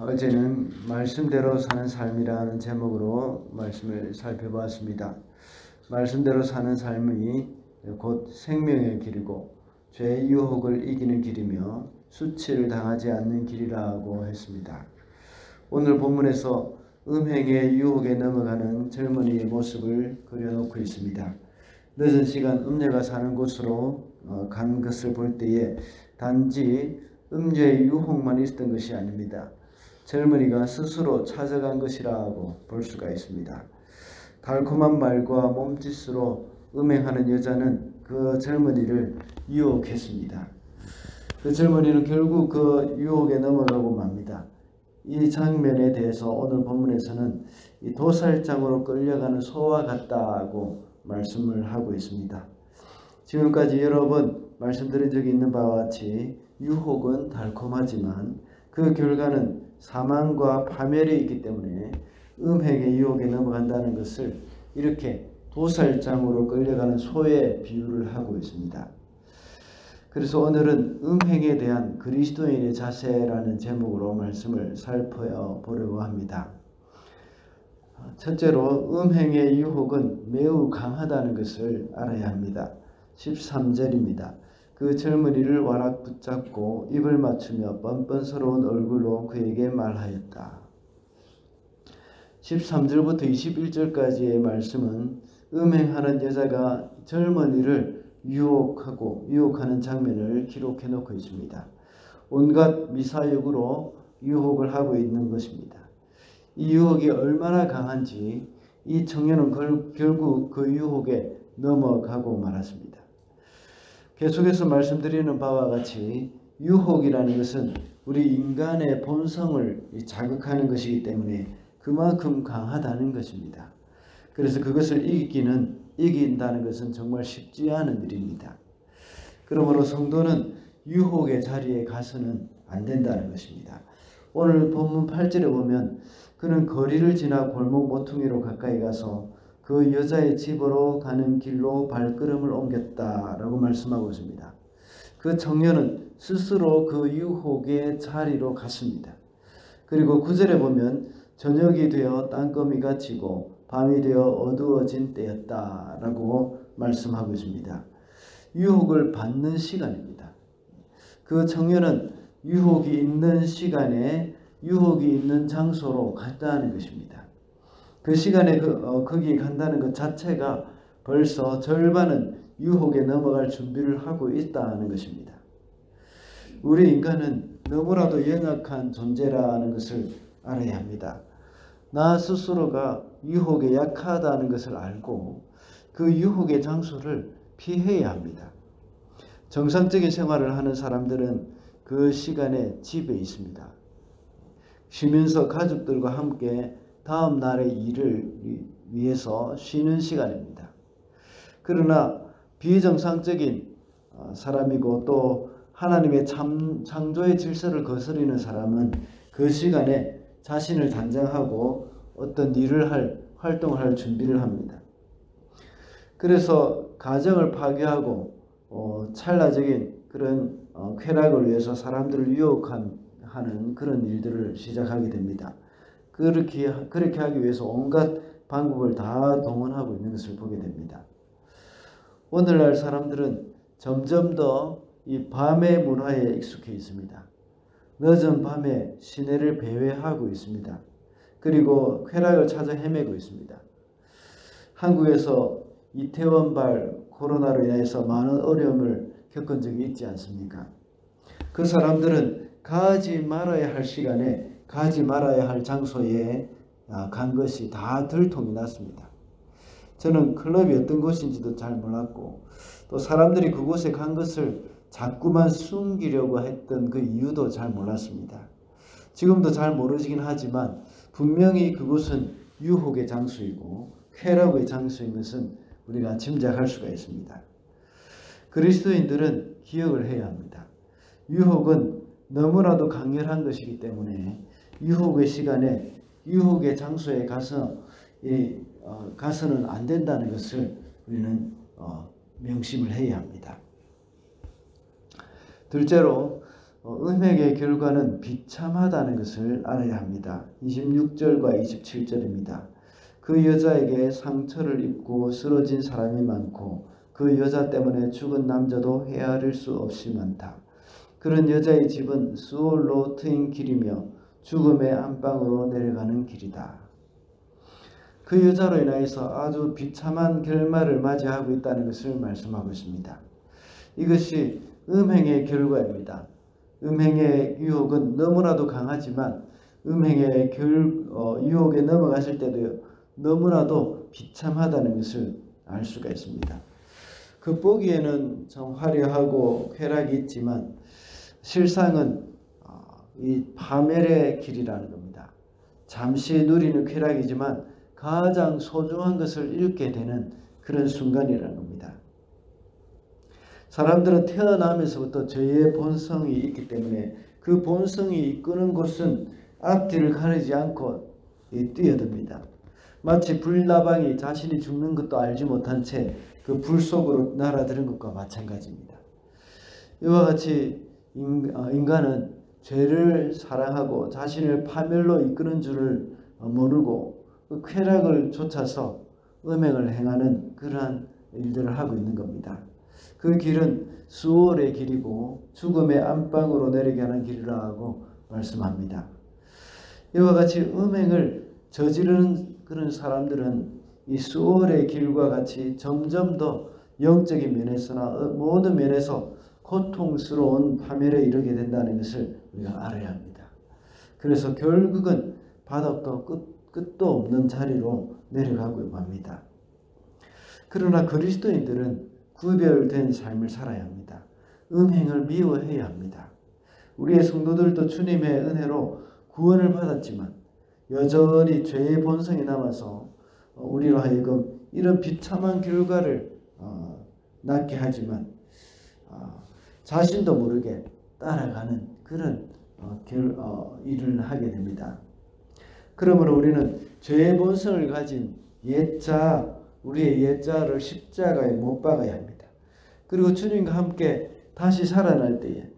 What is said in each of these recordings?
어제는 말씀대로 사는 삶이라는 제목으로 말씀을 살펴보았습니다. 말씀대로 사는 삶이 곧 생명의 길이고 죄의 유혹을 이기는 길이며 수치를 당하지 않는 길이라고 했습니다. 오늘 본문에서 음행의 유혹에 넘어가는 젊은이의 모습을 그려놓고 있습니다. 늦은 시간 음녀가 사는 곳으로 간 것을 볼 때에 단지 음녀의 유혹만 있었던 것이 아닙니다. 젊은이가 스스로 찾아간 것이라고 볼 수가 있습니다. 달콤한 말과 몸짓으로 음행하는 여자는 그 젊은이를 유혹했습니다. 그 젊은이는 결국 그 유혹에 넘어가고 맙니다. 이 장면에 대해서 오늘 본문에서는 이 도살장으로 끌려가는 소와 같다고 말씀을 하고 있습니다. 지금까지 여러 번 말씀드린 적이 있는 바와 같이 유혹은 달콤하지만 그 결과는 사망과 파멸이 있기 때문에 음행의 유혹에 넘어간다는 것을 이렇게 도살장으로 끌려가는 소에 비유를 하고 있습니다. 그래서 오늘은 음행에 대한 그리스도인의 자세라는 제목으로 말씀을 살펴보려고 합니다. 첫째로 음행의 유혹은 매우 강하다는 것을 알아야 합니다. 13절입니다. 그 젊은이를 와락 붙잡고 입을 맞추며 뻔뻔스러운 얼굴로 그에게 말하였다. 13절부터 21절까지의 말씀은 음행하는 여자가 젊은이를 유혹하는 장면을 기록해 놓고 있습니다. 온갖 미사역으로 유혹을 하고 있는 것입니다. 이 유혹이 얼마나 강한지 이 청년은 결국 그 유혹에 넘어가고 말았습니다. 계속해서 말씀드리는 바와 같이 유혹이라는 것은 우리 인간의 본성을 자극하는 것이기 때문에 그만큼 강하다는 것입니다. 그래서 그것을 이긴다는 것은 정말 쉽지 않은 일입니다. 그러므로 성도는 유혹의 자리에 가서는 안 된다는 것입니다. 오늘 본문 8절에 보면 그는 거리를 지나 골목 모퉁이로 가까이 가서 그 여자의 집으로 가는 길로 발걸음을 옮겼다라고 말씀하고 있습니다. 그 청년은 스스로 그 유혹의 자리로 갔습니다. 그리고 9절에 보면 저녁이 되어 땅거미가 지고 밤이 되어 어두워진 때였다라고 말씀하고 있습니다. 유혹을 받는 시간입니다. 그 청년은 유혹이 있는 시간에 유혹이 있는 장소로 갔다는 것입니다. 그 시간에 거기 간다는 것 자체가 벌써 절반은 유혹에 넘어갈 준비를 하고 있다는 것입니다. 우리 인간은 너무나도 연약한 존재라는 것을 알아야 합니다. 나 스스로가 유혹에 약하다는 것을 알고 그 유혹의 장소를 피해야 합니다. 정상적인 생활을 하는 사람들은 그 시간에 집에 있습니다. 쉬면서 가족들과 함께 다음 날의 일을 위해서 쉬는 시간입니다. 그러나 비정상적인 사람이고 또 하나님의 창조의 질서를 거스르는 사람은 그 시간에 자신을 단장하고 어떤 일을 활동을 할 준비를 합니다. 그래서 가정을 파괴하고 찰나적인 그런 쾌락을 위해서 사람들을 유혹하는 그런 일들을 시작하게 됩니다. 그렇게 하기 위해서 온갖 방법을 다 동원하고 있는 것을 보게 됩니다. 오늘날 사람들은 점점 더 이 밤의 문화에 익숙해 있습니다. 늦은 밤에 시내를 배회하고 있습니다. 그리고 쾌락을 찾아 헤매고 있습니다. 한국에서 이태원발 코로나로 인해서 많은 어려움을 겪은 적이 있지 않습니까? 그 사람들은 가지 말아야 할 시간에 가지 말아야 할 장소에 간 것이 다 들통이 났습니다. 저는 클럽이 어떤 곳인지도 잘 몰랐고 또 사람들이 그곳에 간 것을 자꾸만 숨기려고 했던 그 이유도 잘 몰랐습니다. 지금도 잘 모르시긴 하지만 분명히 그곳은 유혹의 장소이고 쾌락의 장소인 것은 우리가 짐작할 수가 있습니다. 그리스도인들은 기억을 해야 합니다. 유혹은 너무나도 강렬한 것이기 때문에 유혹의 시간에 유혹의 장소에 가서는 안 된다는 것을 우리는 명심을 해야 합니다. 둘째로 음행의 결과는 비참하다는 것을 알아야 합니다. 26절과 27절입니다. 그 여자에게 상처를 입고 쓰러진 사람이 많고 그 여자 때문에 죽은 남자도 헤아릴 수 없이 많다. 그런 여자의 집은 수올로 트인 길이며 죽음의 안방으로 내려가는 길이다. 그 여자로 인하여서 아주 비참한 결말을 맞이하고 있다는 것을 말씀하고 있습니다. 이것이 음행의 결과입니다. 음행의 유혹은 너무나도 강하지만 음행의 유혹에 넘어갔을 때도 너무나도 비참하다는 것을 알 수가 있습니다. 겉보기에는 좀 화려하고 쾌락이 있지만 실상은 이 파멸의 길이라는 겁니다. 잠시 누리는 쾌락이지만 가장 소중한 것을 잃게 되는 그런 순간이라는 겁니다. 사람들은 태어나면서부터 죄의 본성이 있기 때문에 그 본성이 이끄는 곳은 앞뒤를 가리지 않고 뛰어듭니다. 마치 불나방이 자신이 죽는 것도 알지 못한 채 그 불 속으로 날아드는 것과 마찬가지입니다. 이와 같이 인간은 죄를 사랑하고 자신을 파멸로 이끄는 줄을 모르고 그 쾌락을 쫓아서 음행을 행하는 그러한 일들을 하고 있는 겁니다. 그 길은 수월의 길이고 죽음의 안방으로 내리게 하는 길이라고 말씀합니다. 이와 같이 음행을 저지르는 그런 사람들은 이 수월의 길과 같이 점점 더 영적인 면에서나 모든 면에서 고통스러운 파멸에 이르게 된다는 것을 우리가 알아야 합니다. 그래서 결국은 바닥도 끝도 없는 자리로 내려가고 합니다. 그러나 그리스도인들은 구별된 삶을 살아야 합니다. 음행을 미워해야 합니다. 우리의 성도들도 주님의 은혜로 구원을 받았지만 여전히 죄의 본성이 남아서 우리로 하여금 이런 비참한 결과를 낳게 하지만 자신도 모르게 따라가는 그런 일을 하게 됩니다. 그러므로 우리는 죄의 본성을 가진 우리의 옛자를 십자가에 못 박아야 합니다. 그리고 주님과 함께 다시 살아날 때에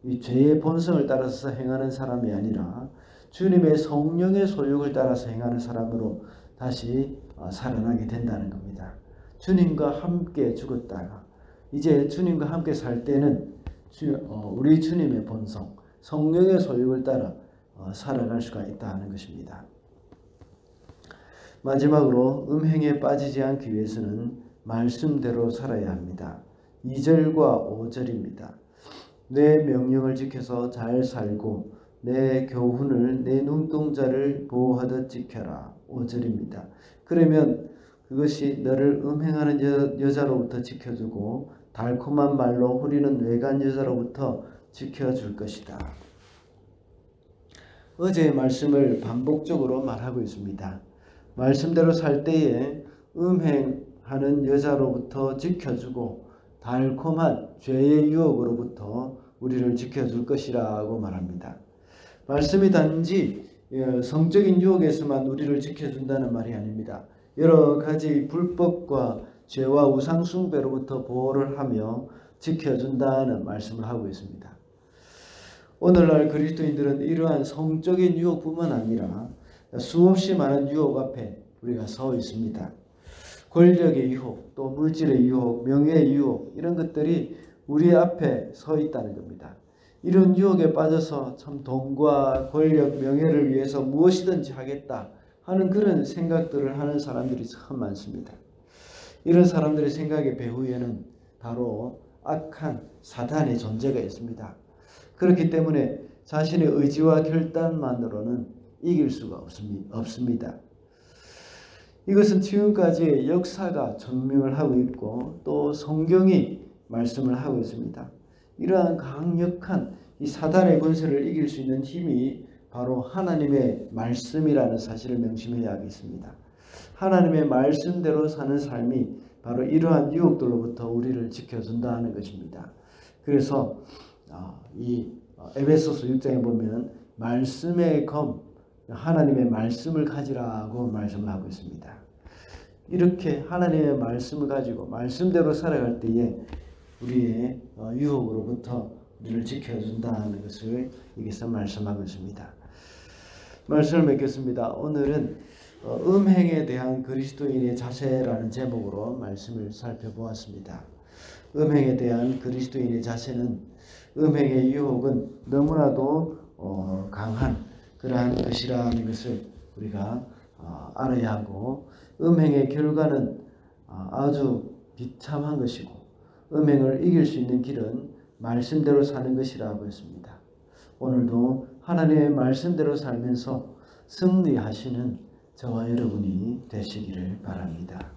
이 죄의 본성을 따라서 행하는 사람이 아니라 주님의 성령의 소욕을 따라서 행하는 사람으로 다시 살아나게 된다는 겁니다. 주님과 함께 죽었다가 이제 주님과 함께 살 때는 우리 주님의 본성, 성령의 소욕을 따라 살아갈 수가 있다는 것입니다. 마지막으로 음행에 빠지지 않기 위해서는 말씀대로 살아야 합니다. 2절과 5절입니다. 내 명령을 지켜서 잘 살고 내 교훈을 내 눈동자를 보호하듯 지켜라. 5절입니다. 그러면 그것이 너를 음행하는 여자로부터 지켜주고 달콤한 말로 후리는 외간 여자로부터 지켜줄 것이다. 어제의 말씀을 반복적으로 말하고 있습니다. 말씀대로 살 때에 음행하는 여자로부터 지켜주고 달콤한 죄의 유혹으로부터 우리를 지켜줄 것이라고 말합니다. 말씀이 단지 성적인 유혹에서만 우리를 지켜준다는 말이 아닙니다. 여러 가지 불법과 죄와 우상숭배로부터 보호를 하며 지켜준다는 말씀을 하고 있습니다. 오늘날 그리스도인들은 이러한 성적인 유혹뿐만 아니라 수없이 많은 유혹 앞에 우리가 서 있습니다. 권력의 유혹, 또 물질의 유혹, 명예의 유혹 이런 것들이 우리 앞에 서 있다는 겁니다. 이런 유혹에 빠져서 참 돈과 권력, 명예를 위해서 무엇이든지 하겠다 하는 그런 생각들을 하는 사람들이 참 많습니다. 이런 사람들의 생각의 배후에는 바로 악한 사단의 존재가 있습니다. 그렇기 때문에 자신의 의지와 결단만으로는 이길 수가 없습니다. 이것은 지금까지의 역사가 증명을 하고 있고 또 성경이 말씀을 하고 있습니다. 이러한 강력한 이 사단의 권세를 이길 수 있는 힘이 바로 하나님의 말씀이라는 사실을 명심해야 하겠습니다. 하나님의 말씀대로 사는 삶이 바로 이러한 유혹들로부터 우리를 지켜준다는 것입니다. 그래서 이 에베소서 6장에 보면 말씀의 검, 하나님의 말씀을 가지라고 말씀을 하고 있습니다. 이렇게 하나님의 말씀을 가지고 말씀대로 살아갈 때에 우리의 유혹으로부터 우리를 지켜준다는 것을 여기서 말씀하고 있습니다. 말씀을 맺겠습니다. 오늘은 음행에 대한 그리스도인의 자세라는 제목으로 말씀을 살펴보았습니다. 음행에 대한 그리스도인의 자세는 음행의 유혹은 너무나도 강한 그러한 것이라는 것을 우리가 알아야 하고, 음행의 결과는 아주 비참한 것이고, 음행을 이길 수 있는 길은 말씀대로 사는 것이라고 했습니다. 오늘도 하나님의 말씀대로 살면서 승리하시는 저와 여러분이 되시기를 바랍니다.